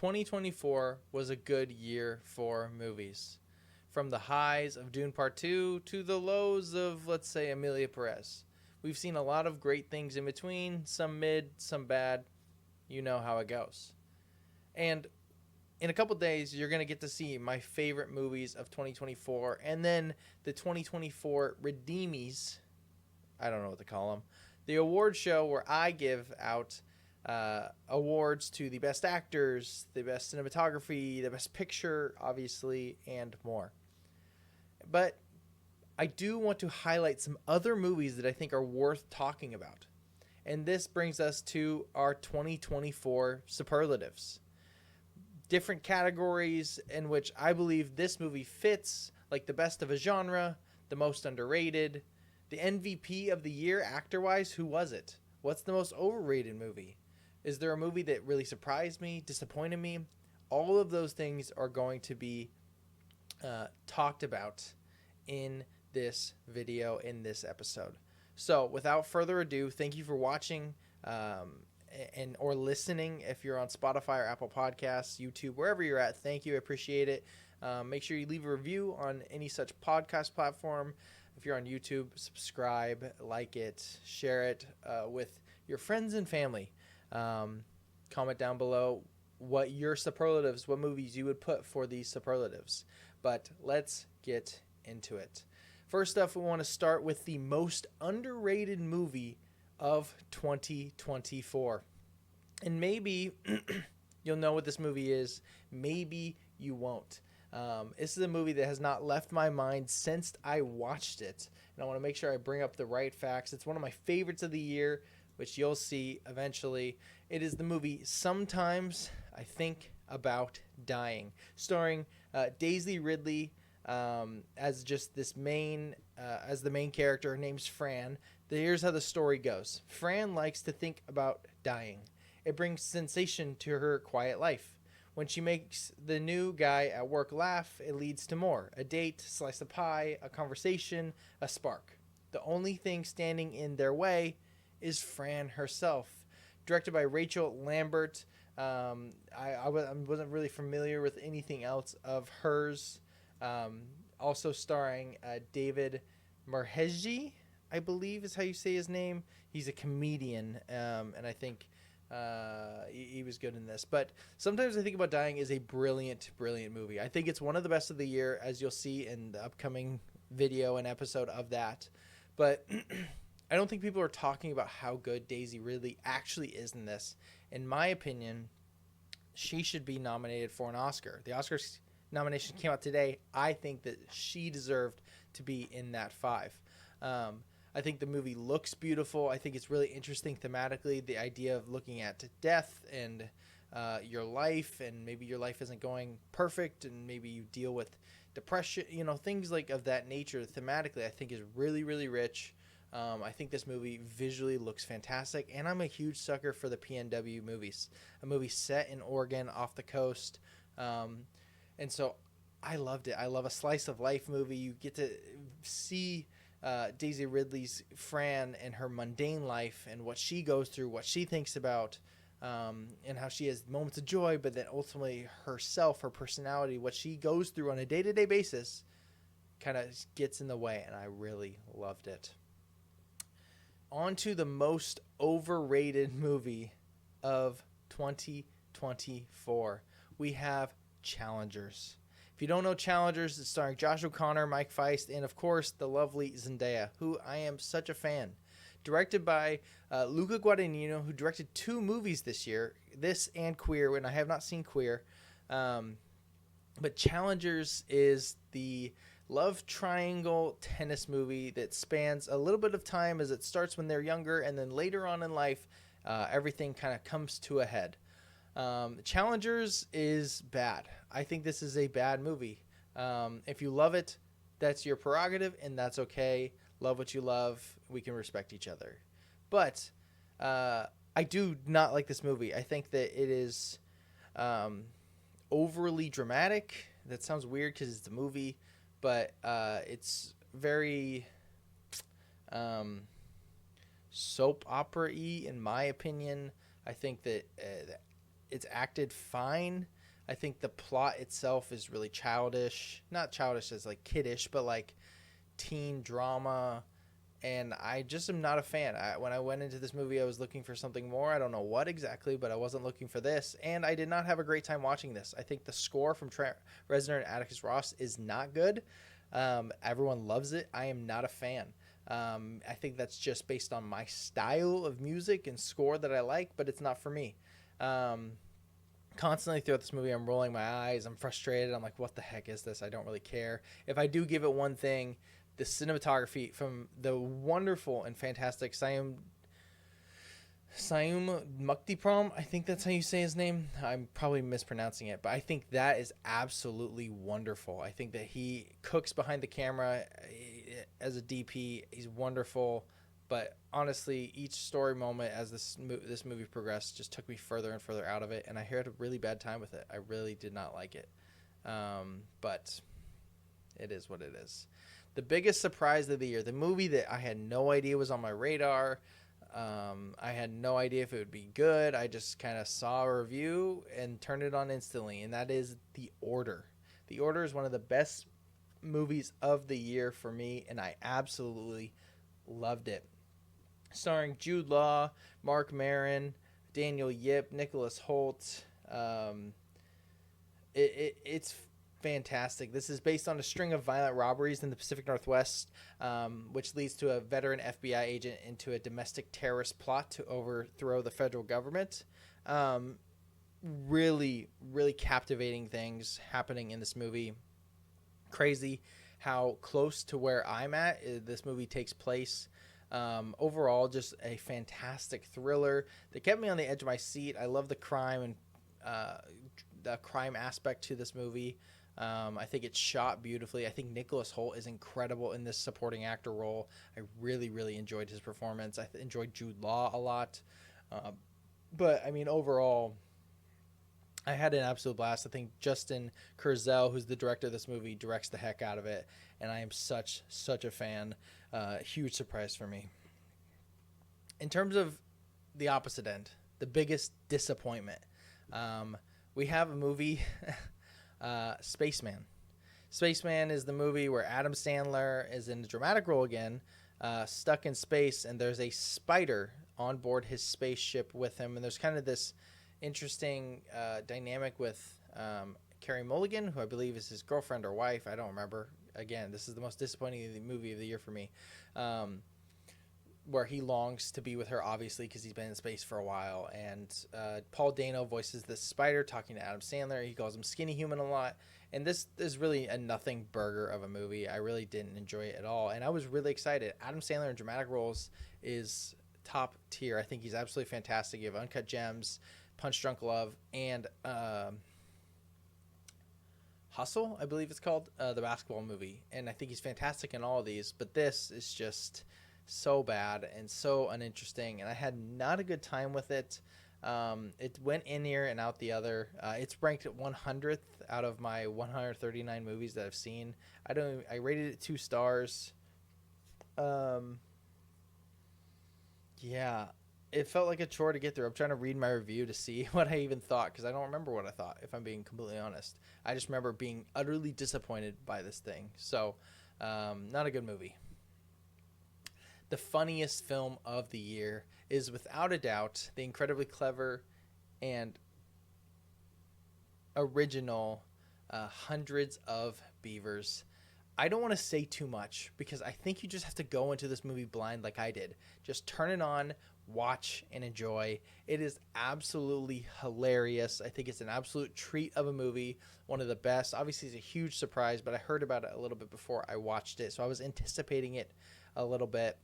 2024 was a good year for movies. From the highs of Dune Part 2 to the lows of, let's say, Emilia Perez. We've seen a lot of great things in between, some mid, some bad. You know how it goes. And in a couple days, you're going to get to see my favorite movies of 2024 and then the 2024 Redeemies. I don't know what to call them. The award show where I give out awards to the best actors, the best cinematography, the best picture, obviously, and more. But I do want to highlight some other movies that I think are worth talking about. And this brings us to our 2024 superlatives. Different categories in which I believe this movie fits, like the best of a genre, the most underrated, the MVP of the year actor-wise, who was it? What's the most overrated movie? Is there a movie that really surprised me, disappointed me? All of those things are going to be talked about in this video, in this episode. So without further ado, thank you for watching and or listening. If you're on Spotify or Apple Podcasts, YouTube, wherever you're at, thank you. I appreciate it. Make sure you leave a review on any such podcast platform. If you're on YouTube, subscribe, like it, share it with your friends and family. Comment down below what your superlatives, what movies you would put for these superlatives. But let's get into it. First off, we want to start with the most underrated movie of 2024. And maybe you'll know what this movie is. Maybe you won't. This is a movie that has not left my mind since I watched it. And I want to make sure I bring up the right facts. It's one of my favorites of the year, which you'll see eventually. It is the movie Sometimes I Think About Dying, starring Daisy Ridley as just this as the main character. Her name's Fran. Here's how the story goes. Fran likes to think about dying. It brings sensation to her quiet life. When she makes the new guy at work laugh, it leads to more. A date, slice of pie, a conversation, a spark. The only thing standing in their way is Fran herself. Directed by Rachel Lambert. I wasn't really familiar with anything else of hers. Also starring David Marheji, I believe is how you say his name. He's a comedian, and I think he was good in this. But Sometimes I Think About Dying is a brilliant, brilliant movie. I think it's one of the best of the year, as you'll see in the upcoming video and episode of that. But I don't think people are talking about how good Daisy Ridley actually is in this. In my opinion, she should be nominated for an Oscar. The Oscars nomination came out today. I think that she deserved to be in that 5. I think the movie looks beautiful. I think it's really interesting thematically, the idea of looking at death and your life, and maybe your life isn't going perfect, and maybe you deal with depression, things like of that nature. Thematically, I think is really, really rich. I think this movie visually looks fantastic, and I'm a huge sucker for the PNW movies. A movie set in Oregon off the coast, and so I loved it. I love a slice of life movie. You get to see Daisy Ridley's Fran and her mundane life and what she goes through, what she thinks about, and how she has moments of joy, but then ultimately herself, her personality, what she goes through on a day-to-day basis kind of gets in the way, and I really loved it. On to the most overrated movie of 2024. We have Challengers. If you don't know Challengers, it's starring Josh O'Connor, Mike Feist, and of course the lovely Zendaya, who I am such a fan. Directed by Luca Guadagnino, who directed 2 movies this year, this and Queer, and I have not seen Queer. But Challengers is the love triangle tennis movie that spans a little bit of time, as it starts when they're younger, and then later on in life, everything kind of comes to a head. Challengers is bad. I think this is a bad movie. If you love it, that's your prerogative, and that's okay. Love what you love. We can respect each other. But I do not like this movie. I think that it is overly dramatic. That sounds weird because it's a movie, but it's very soap opera-y, in my opinion. I think that it's acted fine. I think the plot itself is really childish. Not childish as like kiddish, but like teen drama. And I just am not a fan. When I went into this movie, I was looking for something more. I don't know what exactly, but I wasn't looking for this. And I did not have a great time watching this. I think the score from Trent Reznor and Atticus Ross is not good. Everyone loves it. I am not a fan. I think that's just based on my style of music and score that I like, but it's not for me. Constantly throughout this movie, I'm rolling my eyes. I'm frustrated. I'm like, what the heck is this? I don't really care. If I do give it one thing, the cinematography from the wonderful and fantastic Sayum Muktiprom, I think that's how you say his name. I'm probably mispronouncing it, but I think that is absolutely wonderful. I think that he cooks behind the camera as a DP. He's wonderful. But honestly, each story moment as this movie progressed just took me further and further out of it, and I had a really bad time with it. I really did not like it. But it is what it is. The biggest surprise of the year, the movie that I had no idea was on my radar. I had no idea if it would be good. I just kind of saw a review and turned it on instantly, and that is The Order. The Order is one of the best movies of the year for me, and I absolutely loved it. Starring Jude Law, Mark Maron, Daniel Yip, Nicholas Hoult. It's fantastic. This is based on a string of violent robberies in the Pacific Northwest, which leads to a veteran FBI agent into a domestic terrorist plot to overthrow the federal government. Really, really captivating things happening in this movie. Crazy how close to where I'm at this movie takes place. Overall, just a fantastic thriller that kept me on the edge of my seat. I love the crime and the crime aspect to this movie. I think it's shot beautifully. I think Nicholas Hoult is incredible in this supporting actor role. I really, really enjoyed his performance. I enjoyed Jude Law a lot. But, I mean, overall, I had an absolute blast. I think Justin Kurzel, who's the director of this movie, directs the heck out of it. And I am such a fan. Huge surprise for me. In terms of the opposite end, the biggest disappointment, we have a movie, Spaceman. Spaceman is the movie where Adam Sandler is in a dramatic role again, stuck in space, and there's a spider on board his spaceship with him. And there's kind of this interesting dynamic with Carey Mulligan, who I believe is his girlfriend or wife. I don't remember. Again, this is the most disappointing movie of the year for me, where he longs to be with her, obviously, because he's been in space for a while. And Paul Dano voices this spider talking to Adam Sandler. He calls him Skinny Human a lot. And this is really a nothing burger of a movie. I really didn't enjoy it at all. And I was really excited. Adam Sandler in dramatic roles is top tier. I think he's absolutely fantastic. You have Uncut Gems, Punch Drunk Love, and Hustle, I believe it's called, the basketball movie. And I think he's fantastic in all of these. But this is just so bad and so uninteresting. And I had not a good time with it. It went in here and out the other. It's ranked at 100th out of my 139 movies that I've seen. I rated it 2 stars. Yeah. It felt like a chore to get through. I'm trying to read my review to see what I even thought, because I don't remember what I thought, if I'm being completely honest. I just remember being utterly disappointed by this thing. So, not a good movie. The funniest film of the year is, without a doubt, the incredibly clever and original Hundreds of Beavers. I don't want to say too much, because I think you just have to go into this movie blind like I did. Just turn it on, watch, and enjoy. It is absolutely hilarious. I think it's an absolute treat of a movie. One of the best. Obviously, it's a huge surprise, but I heard about it a little bit before I watched it, so I was anticipating it a little bit.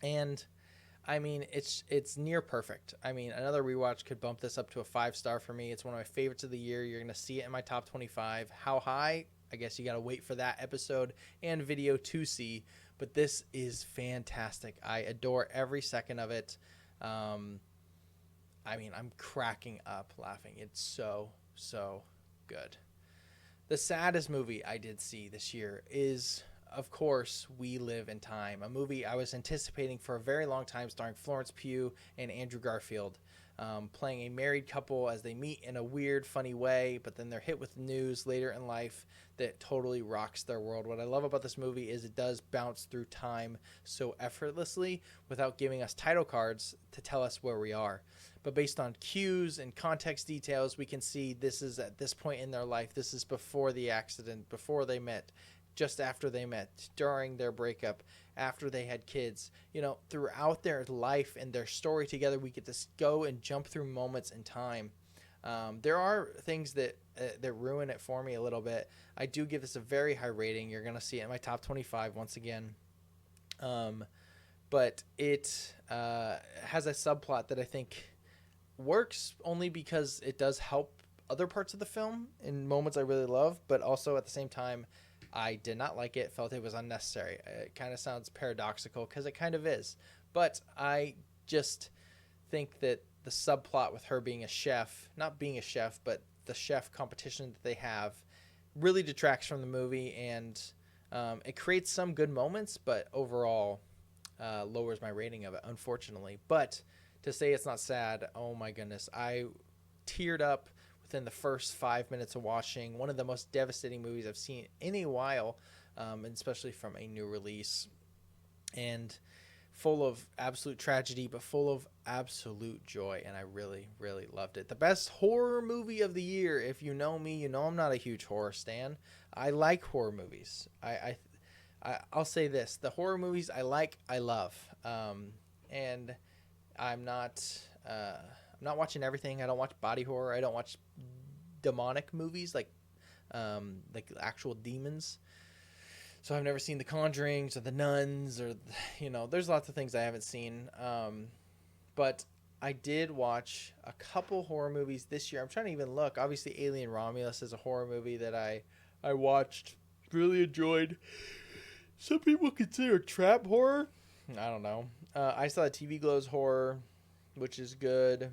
And I mean, it's near perfect. I mean, another rewatch could bump this up to a 5-star for me. It's one of my favorites of the year. You're going to see it in my top 25. How high? I guess you got to wait for that episode and video to see. But this is fantastic. I adore every second of it. I mean, I'm cracking up laughing. It's so good. The saddest movie I did see this year is, of course, We Live in Time, a movie I was anticipating for a very long time, starring Florence Pugh and Andrew Garfield. playing a married couple as they meet in a weird, funny way, but then they're hit with news later in life that totally rocks their world. What I love about this movie is it does bounce through time so effortlessly without giving us title cards to tell us where we are. But based on cues and context details, we can see this is at this point in their life. This is before the accident, before they met, just after they met, during their breakup, after they had kids. You know, throughout their life and their story together, we get to go and jump through moments in time. There are things that ruin it for me a little bit. I do give this a very high rating. You're going to see it in my top 25 once again. But it has a subplot that I think works only because it does help other parts of the film in moments I really love, but also at the same time, I did not like it, felt it was unnecessary. It kind of sounds paradoxical because it kind of is. But I just think that the subplot with her being a chef, not being a chef, but the chef competition that they have really detracts from the movie, and it creates some good moments, but overall lowers my rating of it, unfortunately. But to say it's not sad, oh my goodness. I teared up within the first 5 minutes of watching one of the most devastating movies I've seen in a while, and especially from a new release. And full of absolute tragedy, but full of absolute joy, and I really, really loved it. The best horror movie of the year. If you know me, you know I'm not a huge horror stan. I like horror movies. I'll say this: the horror movies I like, I love, and I'm not watching everything. I don't watch body horror. I don't watch demonic movies like actual demons. So I've never seen The Conjurings or The Nuns or, there's lots of things I haven't seen. But I did watch a couple horror movies this year. I'm trying to even look. Obviously, Alien Romulus is a horror movie that I watched, really enjoyed. Some people consider trap horror. I don't know. I saw TV Glow's horror, which is good.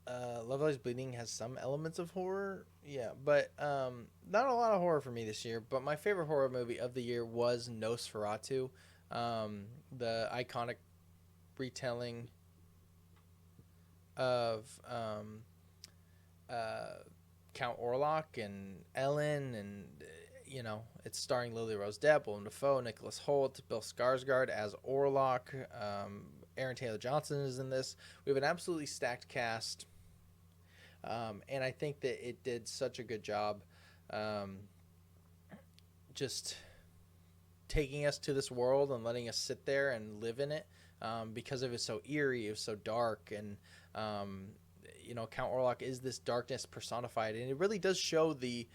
Love Lies Bleeding has some elements of horror. Yeah, but not a lot of horror for me this year. But my favorite horror movie of the year was Nosferatu, the iconic retelling of Count Orlok and Ellen, and it's starring Lily Rose Depp, Willem Dafoe, Nicholas Hoult, Bill Skarsgård as Orlok. Aaron Taylor Johnson is in this. We have an absolutely stacked cast. And I think that it did such a good job just taking us to this world and letting us sit there and live in it, because it was so eerie, it was so dark, and Count Orlok is this darkness personified, and it really does show the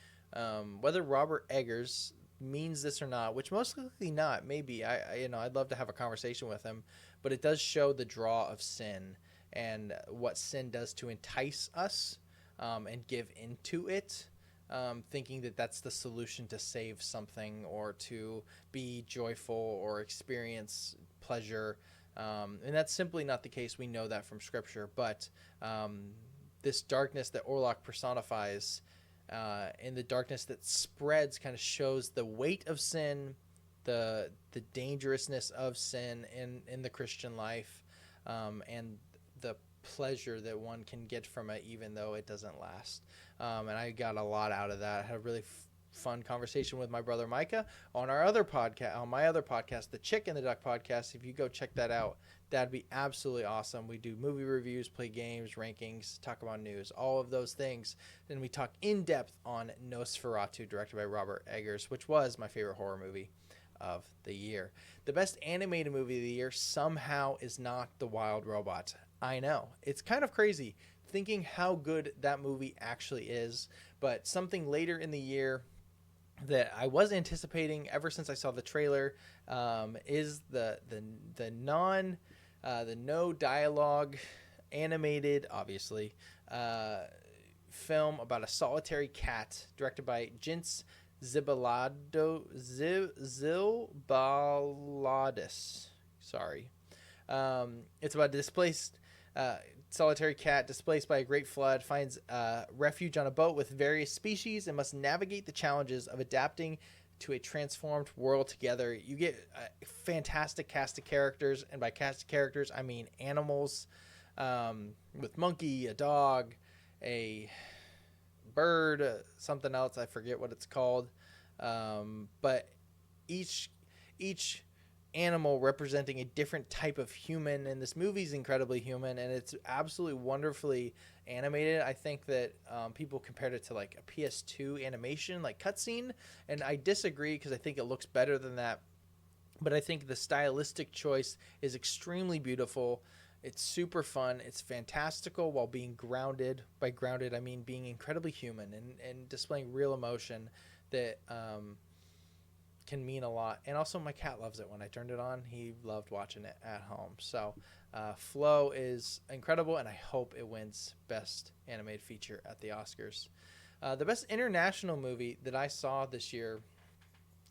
whether Robert Eggers means this or not, which most likely not, maybe. I'd love to have a conversation with him, but it does show the draw of sin and what sin does to entice us and give into it, thinking that that's the solution to save something or to be joyful or experience pleasure. And that's simply not the case. We know that from Scripture. But this darkness that Orlok personifies, and the darkness that spreads, kind of shows the weight of sin, the dangerousness of sin in the Christian life, and the pleasure that one can get from it, even though it doesn't last. And I got a lot out of that. I had a really fun conversation with my brother Micah on my other podcast, the Chick and the Duck podcast. If you go check that out, that'd be absolutely awesome. We do movie reviews, play games, rankings, talk about news, all of those things. Then we talk in depth on Nosferatu, directed by Robert Eggers, which was my favorite horror movie of the year. The best animated movie of the year somehow is not The Wild Robot. I know, it's kind of crazy thinking how good that movie actually is, but something later in the year that I was anticipating ever since I saw the trailer is the no dialogue animated, obviously, film about a solitary cat directed by Jinx Zibaladis. Sorry. It's about a displaced solitary cat displaced by a great flood, finds refuge on a boat with various species, and must navigate the challenges of adapting to a transformed world together. You get a fantastic cast of characters, and by cast of characters, I mean animals. with monkey, a dog, a bird, something else. I forget what it's called. But each animal representing a different type of human, and this movie is incredibly human, and it's absolutely wonderfully animated. I think that people compared it to like a PS2 animation, like cutscene, and I disagree because I think it looks better than that. But I think the stylistic choice is extremely beautiful. It's super fun. It's fantastical while being grounded. By grounded, I mean being incredibly human and displaying real emotion that can mean a lot. And also my cat loves it. When I turned it on, he loved watching it at home. So Flow is incredible, and I hope it wins Best Animated Feature at the Oscars. The best international movie that I saw this year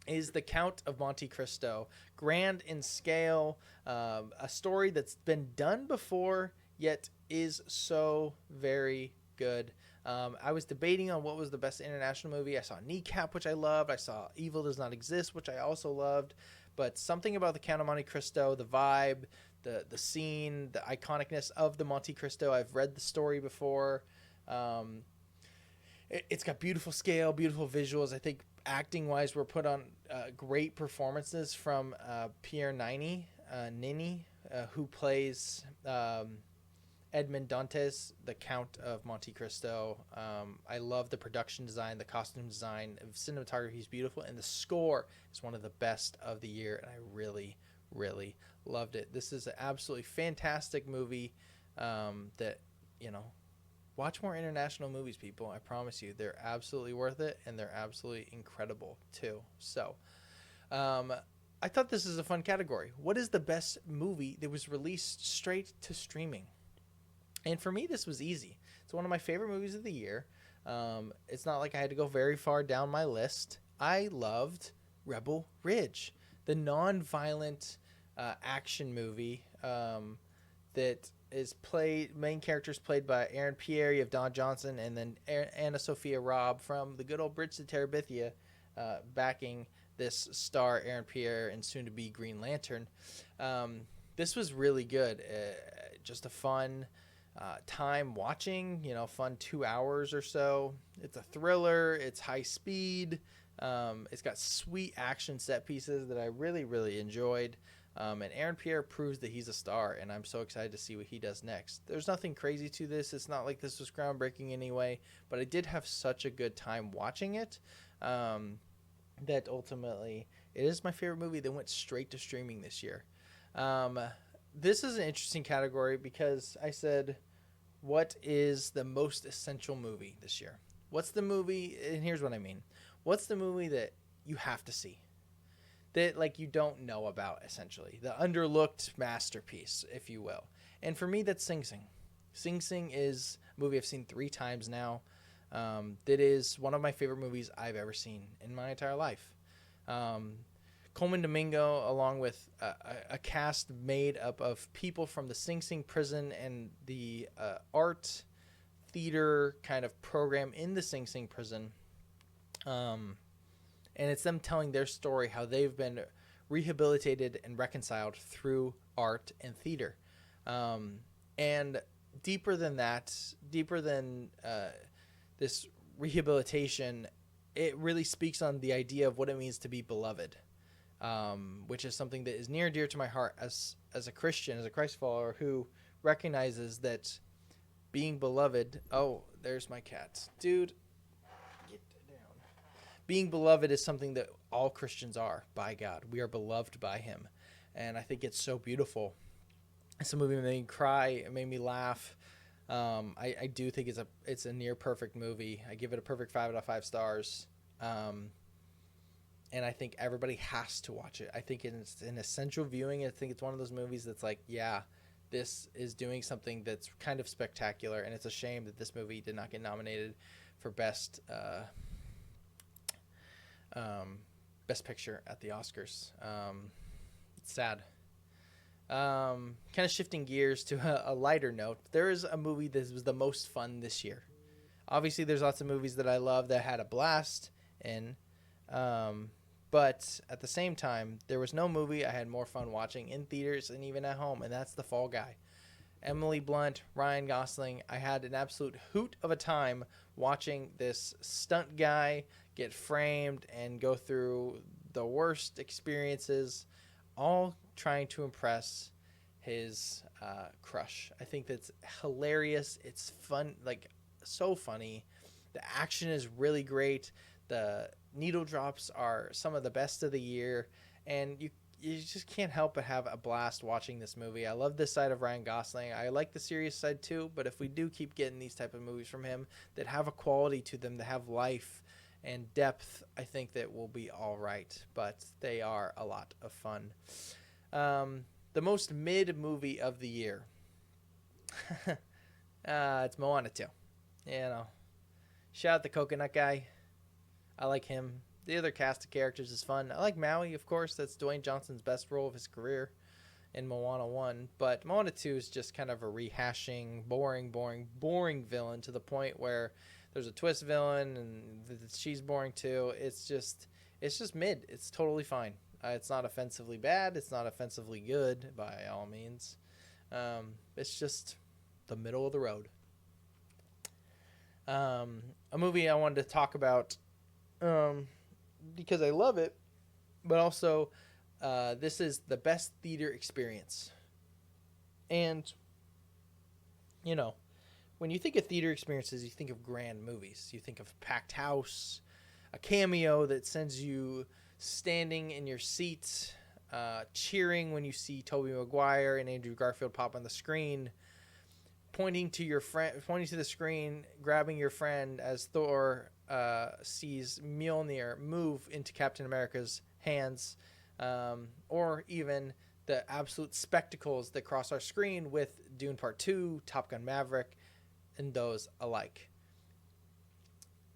is The Count of Monte Cristo. Grand in scale, a story that's been done before, yet is so very good. I was debating on what was the best international movie. I saw Kneecap, which I loved. I saw Evil Does Not Exist, which I also loved. But something about The Count of Monte Cristo, the vibe, the scene, the iconicness of the Monte Cristo. I've read the story before. It's got beautiful scale, beautiful visuals. I think acting-wise, we're put on great performances from Pierre Nini, who plays Edmond Dantes, the Count of Monte Cristo. I love the production design, the costume design, cinematography is beautiful, and the score is one of the best of the year, and I really, really loved it. This is an absolutely fantastic movie that, watch more international movies, people. I promise you, they're absolutely worth it, and they're absolutely incredible, too. So, I thought this is a fun category. What is the best movie that was released straight to streaming? And for me, this was easy. It's one of my favorite movies of the year. It's not like I had to go very far down my list. I loved Rebel Ridge, the non-violent action movie that is main characters played by Aaron Pierre, you have Don Johnson, and then Anna Sophia Robb from the good old Bridge to Terabithia backing this star, Aaron Pierre, and soon-to-be Green Lantern. This was really good. Just a fun time watching, fun 2 hours or so. It's a thriller. It's high speed. It's got sweet action set pieces that I really, really enjoyed. And Aaron Pierre proves that he's a star, and I'm so excited to see what he does next. There's nothing crazy to this. It's not like this was groundbreaking anyway, but I did have such a good time watching it that ultimately it is my favorite movie that went straight to streaming this year. This is an interesting category because I said, what is the most essential movie this year? What's the movie, and here's what I mean. What's the movie that you have to see? That like you don't know about, essentially. The underlooked masterpiece, if you will. And for me, that's Sing Sing. Sing Sing is a movie I've seen 3 times now. That is one of my favorite movies I've ever seen in my entire life. Coleman Domingo, along with a cast made up of people from the Sing Sing prison and the art theater kind of program in the Sing Sing prison. And it's them telling their story, how they've been rehabilitated and reconciled through art and theater. And deeper than that, deeper than this rehabilitation, it really speaks on the idea of what it means to be beloved, which is something that is near and dear to my heart as a Christian, as a Christ follower who recognizes that being beloved... Oh, there's my cat. Dude, get down. Being beloved is something that all Christians are by God. We are beloved by him. And I think it's so beautiful. It's a movie that made me cry. It made me laugh. I do think it's a near perfect movie. I give it a perfect 5 out of 5 stars. And I think everybody has to watch it. I think it's an essential viewing. I think it's one of those movies that's like, yeah, this is doing something that's kind of spectacular. And it's a shame that this movie did not get nominated for Best Picture at the Oscars. It's sad. Kind of shifting gears to a lighter note, there is a movie that was the most fun this year. Obviously, there's lots of movies that I love that I had a blast in, but at the same time, there was no movie I had more fun watching in theaters and even at home, and that's The Fall Guy. Emily Blunt, Ryan Gosling. I had an absolute hoot of a time watching this stunt guy get framed and go through the worst experiences, all trying to impress his crush. I think that's hilarious. It's fun, like so funny. The action is really great. The needle drops are some of the best of the year, and you just can't help but have a blast watching this movie. I love this side of Ryan Gosling. I like the serious side too, but if we do keep getting these type of movies from him that have a quality to them, that have life and depth, I think that will be all right. But they are a lot of fun. The most mid movie of the year. It's Moana 2. You know, shout out the coconut guy. I like him. The other cast of characters is fun. I like Maui, of course. That's Dwayne Johnson's best role of his career in Moana 1. But Moana 2 is just kind of a rehashing, boring villain to the point where there's a twist villain and she's boring too. It's just mid. It's totally fine. It's not offensively bad. It's not offensively good by all means. It's just the middle of the road. A movie I wanted to talk about because I love it, but also this is the best theater experience. And, you know, when you think of theater experiences, you think of grand movies. You think of packed house, a cameo that sends you standing in your seat, cheering when you see Tobey Maguire and Andrew Garfield pop on the screen, pointing to the screen, grabbing your friend as Thor sees Mjolnir move into Captain America's hands, or even the absolute spectacles that cross our screen with Dune Part 2, Top Gun Maverick, and those alike.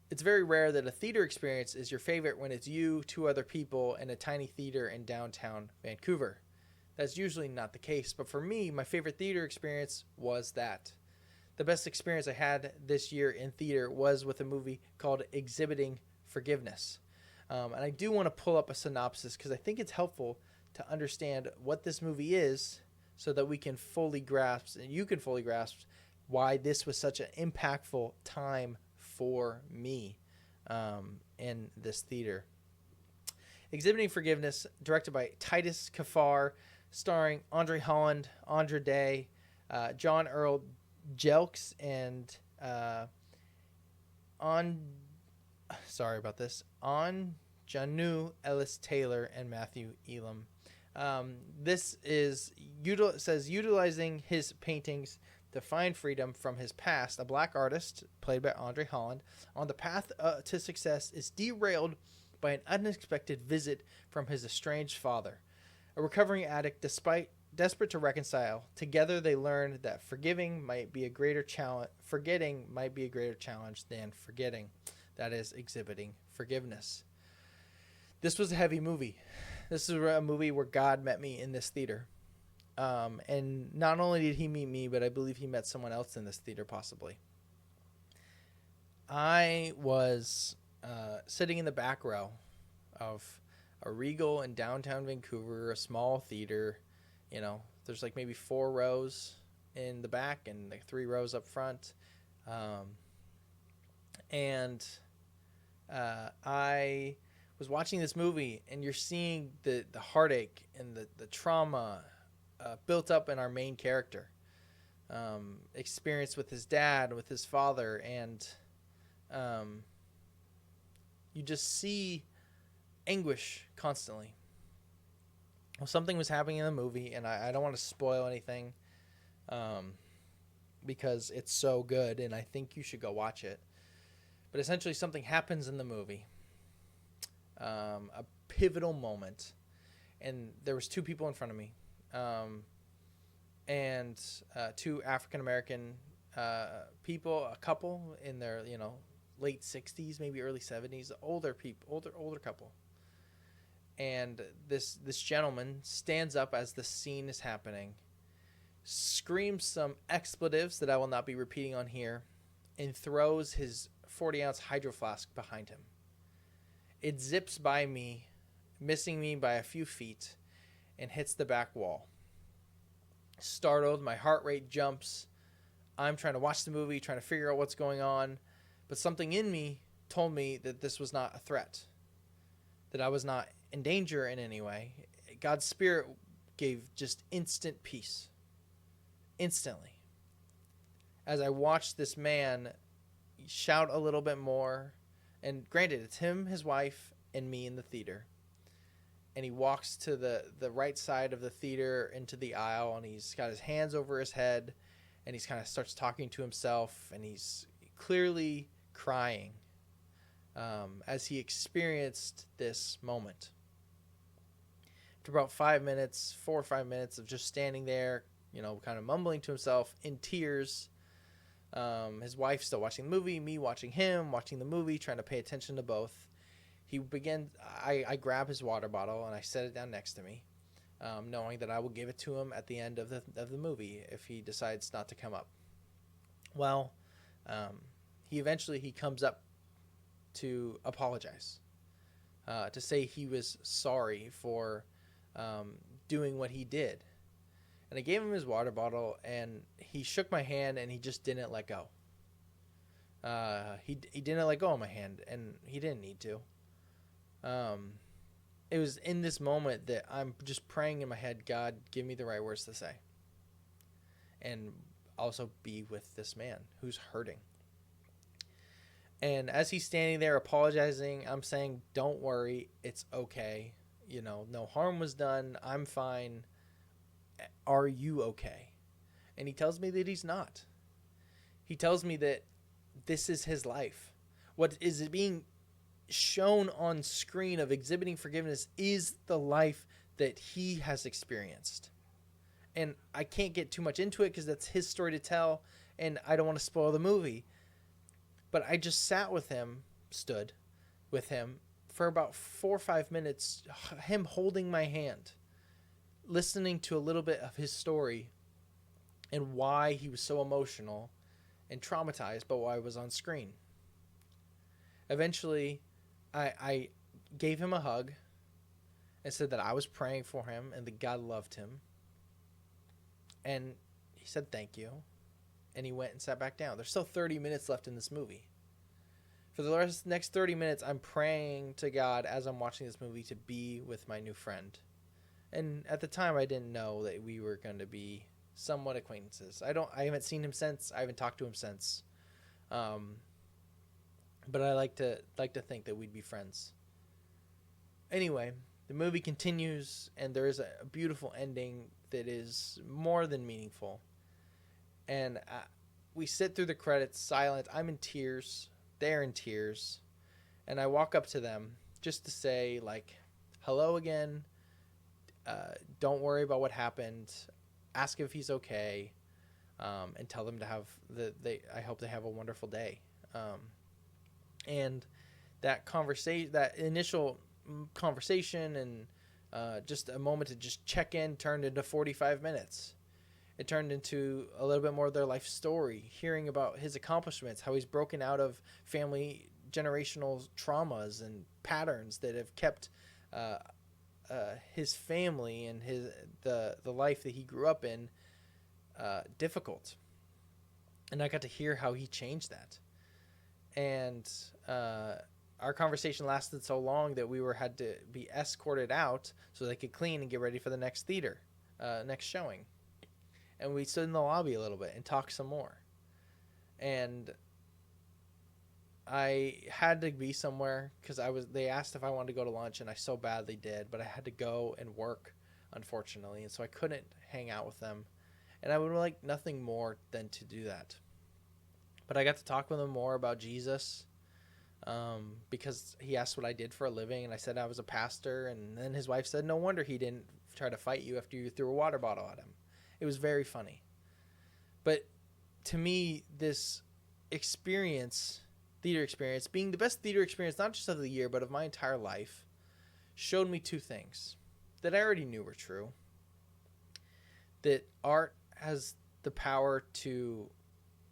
It's very rare that a theater experience is your favorite when it's you, two other people, in a tiny theater in downtown Vancouver. That's usually not the case, but for me, my favorite theater experience was that. The best experience I had this year in theater was with a movie called Exhibiting Forgiveness. And I do want to pull up a synopsis because I think it's helpful to understand what this movie is so that we can fully grasp, and you can fully grasp, why this was such an impactful time for me in this theater. Exhibiting Forgiveness, directed by Titus Kaphar, starring Andre Holland, Andra Day, John Earl Jelks, and Janu Ellis Taylor and Matthew Elam. This says utilizing his paintings to find freedom from his past, a black artist played by Andre Holland on the path to success is derailed by an unexpected visit from his estranged father, a recovering addict. Despite desperate to reconcile, together they learn that forgetting might be a greater challenge than forgetting. That is Exhibiting Forgiveness. This was a heavy movie. This is a movie where God met me in this theater. And not only did he meet me, but I believe he met someone else in this theater possibly. I was sitting in the back row of a Regal in downtown Vancouver, a small theater. You know, there's like maybe 4 rows in the back and like 3 rows up front. I was watching this movie, and you're seeing the heartache and the trauma built up in our main character. Experience with his dad, with his father, and you just see anguish constantly. Well, something was happening in the movie, and I don't want to spoil anything because it's so good, and I think you should go watch it. But essentially, something happens in the movie, a pivotal moment, and there was 2 people in front of me, and 2 African-American people, a couple in their, late 60s, maybe early 70s, older couple. And this gentleman stands up as the scene is happening, screams some expletives that I will not be repeating on here, and throws his 40-ounce hydro flask behind him. It zips by me, missing me by a few feet, and hits the back wall. startled. My heart rate jumps. I'm trying to watch the movie, trying to figure out what's going on. But something in me told me that this was not a threat, that I was not in danger in any way. God's Spirit gave just instant peace. Instantly. As I watched this man shout a little bit more, and granted, it's him, his wife, and me in the theater. And he walks to the right side of the theater into the aisle, and he's got his hands over his head, and he's kind of starts talking to himself, and he's clearly crying as he experienced this moment. After about 4 or 5 minutes of just standing there, kind of mumbling to himself in tears, his wife still watching the movie, me watching him, watching the movie, trying to pay attention to both. I grab his water bottle and I set it down next to me, knowing that I will give it to him at the end of the movie if he decides not to come up. Well, he eventually comes up to apologize, to say he was sorry for doing what he did. And I gave him his water bottle, and he shook my hand, and he just didn't let go. He didn't let go of my hand, and he didn't need to. It was in this moment that I'm just praying in my head, God, give me the right words to say. And also be with this man who's hurting. And as he's standing there apologizing, I'm saying, don't worry, it's okay. No harm was done. I'm fine. Are you okay? And he tells me that he's not. He tells me that this is his life. What is being shown on screen of exhibiting forgiveness is the life that he has experienced. And I can't get too much into it because that's his story to tell, and I don't want to spoil the movie. But I just stood with him for about 4 or 5 minutes, him holding my hand, listening to a little bit of his story and why he was so emotional and traumatized by why I was on screen. Eventually, I gave him a hug and said that I was praying for him and that God loved him. And he said thank you. And he went and sat back down. There's still 30 minutes left in this movie. For the next 30 minutes, I'm praying to God as I'm watching this movie to be with my new friend. And at the time, I didn't know that we were going to be somewhat acquaintances. I haven't seen him since. I haven't talked to him since. But I like to think that we'd be friends. Anyway, the movie continues, and there is a beautiful ending that is more than meaningful. And we sit through the credits silent. I'm in tears. They're in tears. And I walk up to them just to say, hello again. Don't worry about what happened. Ask if he's okay. And tell them to have I hope they have a wonderful day. And that initial conversation and just a moment to just check in turned into 45 minutes. It turned into a little bit more of their life story, hearing about his accomplishments, how he's broken out of family generational traumas and patterns that have kept his family and the life that he grew up in difficult. And I got to hear how he changed that. And our conversation lasted so long that we had to be escorted out so they could clean and get ready for the next next showing. And we stood in the lobby a little bit and talked some more. And I had to be somewhere because they asked if I wanted to go to lunch, and I so badly did, but I had to go and work, unfortunately, and so I couldn't hang out with them. And I would like nothing more than to do that. But I got to talk with him more about Jesus, because he asked what I did for a living, and I said I was a pastor, and then his wife said, no wonder he didn't try to fight you after you threw a water bottle at him. It was very funny. But to me, this theater experience, being the best theater experience, not just of the year, but of my entire life, showed me two things that I already knew were true. That art has the power to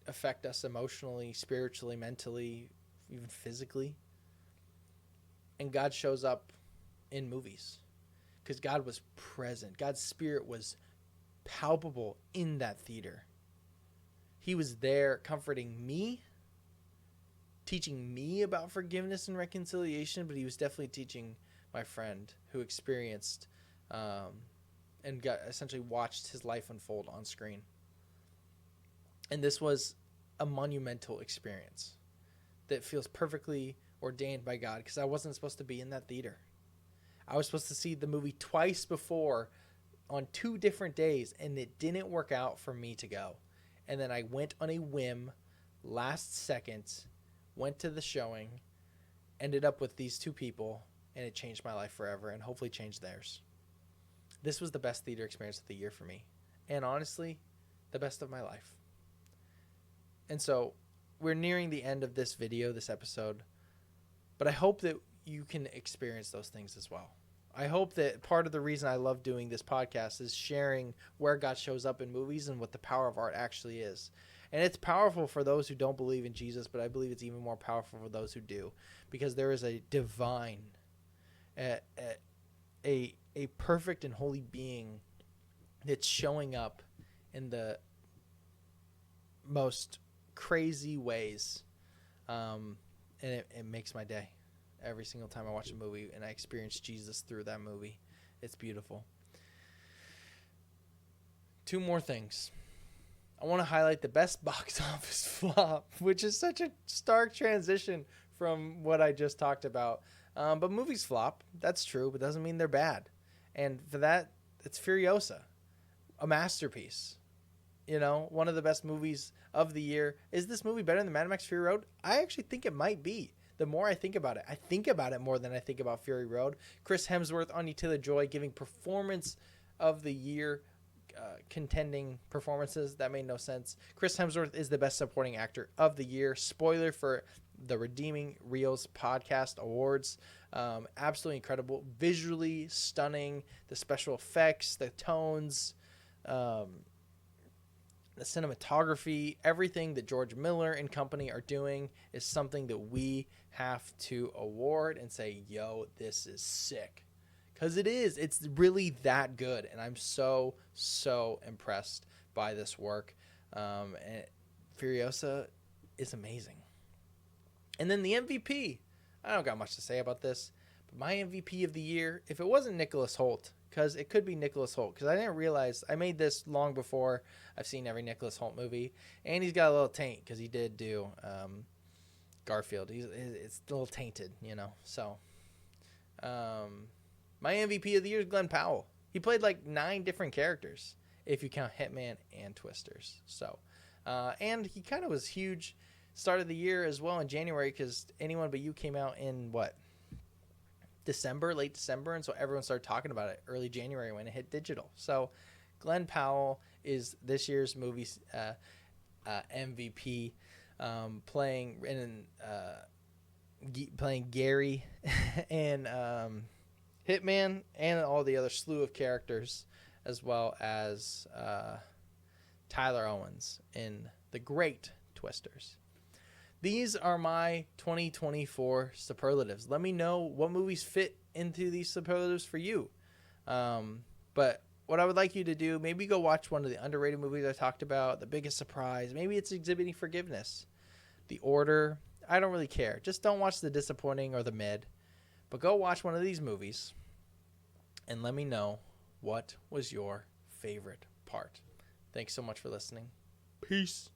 affect us emotionally, spiritually, mentally, even physically. And God shows up in movies because God was present. God's Spirit was palpable in that theater. He was there comforting me, teaching me about forgiveness and reconciliation, but he was definitely teaching my friend who experienced and got essentially watched his life unfold on screen. And this was a monumental experience that feels perfectly ordained by God, because I wasn't supposed to be in that theater. I was supposed to see the movie twice before on 2 different days, and it didn't work out for me to go. And then I went on a whim, last second, went to the showing, ended up with these 2 people, and it changed my life forever and hopefully changed theirs. This was the best theater experience of the year for me, and honestly, the best of my life. And so we're nearing the end of this video, this episode, but I hope that you can experience those things as well. I hope that part of the reason I love doing this podcast is sharing where God shows up in movies and what the power of art actually is. And it's powerful for those who don't believe in Jesus, but I believe it's even more powerful for those who do, because there is a divine, a perfect and holy being that's showing up in the most crazy ways, and it makes my day every single time I watch a movie and I experience Jesus through that movie. It's beautiful. 2 more things. I want to highlight the best box office flop, which is such a stark transition from what I just talked about. But movies flop. That's true, but doesn't mean they're bad. And for that, it's Furiosa, a masterpiece. You know, one of the best movies of the year. Is this movie better than Mad Max Fury Road? I actually think it might be. The more I think about it more than I think about Fury Road. Chris Hemsworth, Anya Taylor-Joy giving performance of the year, contending performances. That made no sense. Chris Hemsworth is the best supporting actor of the year. Spoiler for the Redeeming Reels podcast awards. Absolutely incredible. Visually stunning. The special effects, the tones, the cinematography, everything that George Miller and company are doing is something that we have to award and say, yo, this is sick. Because it is. It's really that good. And I'm so, so impressed by this work. And Furiosa is amazing. And then the MVP. I don't got much to say about this. But my MVP of the year, if it wasn't Nicholas Hoult, because it could be Nicholas Hoult, because I didn't realize I made this long before I've seen every Nicholas Hoult movie, and he's got a little taint because he did do Garfield. It's a little tainted, you know. So my MVP of the year is Glenn Powell. He played like 9 different characters if you count Hitman and Twisters. So and he kind of was huge start of the year as well in January, because Anyone But You came out in what? Late December, and so everyone started talking about it early January when it hit digital. So Glenn Powell is this year's movie's MVP, playing Gary and Hitman and all the other slew of characters, as well as Tyler Owens in The Great Twisters. These are my 2024 superlatives. Let me know what movies fit into these superlatives for you. But what I would like you to do, maybe go watch one of the underrated movies I talked about, The Biggest Surprise. Maybe it's Exhibiting Forgiveness. The Order. I don't really care. Just don't watch the disappointing or the mid. But go watch one of these movies and let me know what was your favorite part. Thanks so much for listening. Peace.